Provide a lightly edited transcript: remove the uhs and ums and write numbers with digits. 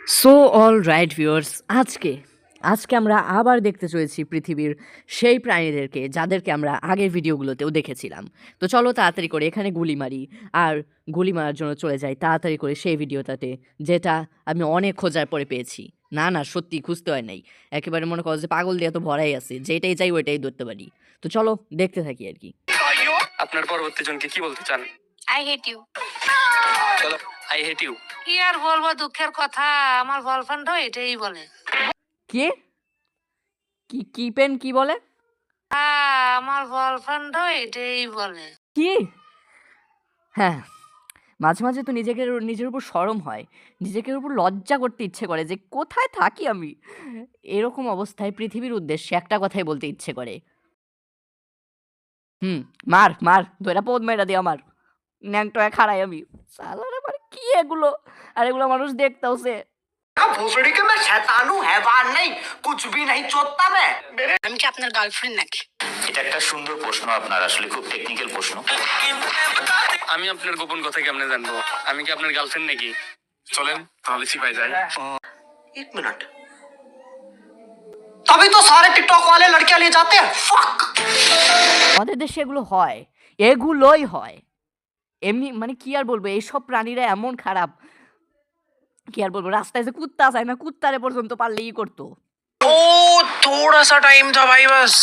So all right viewers, আজকে আমরা আবার দেখতে চলেছি পৃথিবীর সেই প্রাণীদেরকে যাদেরকে আমরা আগের ভিডিওগুলোতেও দেখেছিলাম। তো চলো তাড়াতাড়ি করে এখানে গুলি মারি আর গুলি মারার জন্য চলে যাই তাড়াতাড়ি করে সেই ভিডিওটাতে, যেটা আমি অনেক খোঁজার পরে পেয়েছি। না না, সত্যি খুঁজতে হয় নাই, একেবারে মনে করো যে পাগল দিয়ে তো ভরাই আছে, যেটাই চাই ওইটাই ধরতে পারি। তো চলো দেখতে থাকি আর কি। আপনার পরবর্তী জনকে কি বলতে চান? I hate you. চলো, আই হেট ইউ। কি আর বলবো, দুঃখের কথা, আমার গার্লফ্রেন্ডও এটাই বলে। কে? কি পেন কি বলে? আমার গার্লফ্রেন্ডও এটাই বলে। কি? হ্যাঁ, মাঝে মাঝে তো নিজের উপর শরম হয়, নিজের উপর লজ্জা করতে ইচ্ছে করে যে কোথায় থাকি আমি। এরকম অবস্থায় পৃথিবীর উদ্দেশ্যে একটা কথাই বলতে ইচ্ছে করে, হুম, মার মার ধইরা পোদ মেরা দি আমার ন্যাংটোয়া খাড়াই আমি। সালার আমার কি এগুলো, আর এগুলো মানুষ দেখতেওছে। भोसड़ी के मैं शैतान हूँ, हैवान नहीं, कुछ भी नहीं चोदता मैं। আমি কি আপনার গার্লফ্রেন্ড নাকি? এটা একটা সুন্দর প্রশ্ন, আপনার আসলে খুব টেকনিক্যাল প্রশ্ন। আমি আপনার গোপন কথা কেমনে জানবো? আমি কি আপনার গার্লফ্রেন্ড নাকি? চলেন তাহলে চিপাই যাই। एक मिनट, तभी तो सारे टिकटॉक वाले लड़कियां ले जाते हैं। फक। আমাদের দেশে এগুলো হয়, এগুলোই হয়। এমনি মানে কি আর বলবো, এইসব প্রাণীরা এমন খারাপ, কি আর বলবো, রাস্তায় যে কুত্তা যায় না, কুত্তারে পর্যন্ত পারলে ই করতো। ओ थोड़ा सा टाइम था भाई, बस।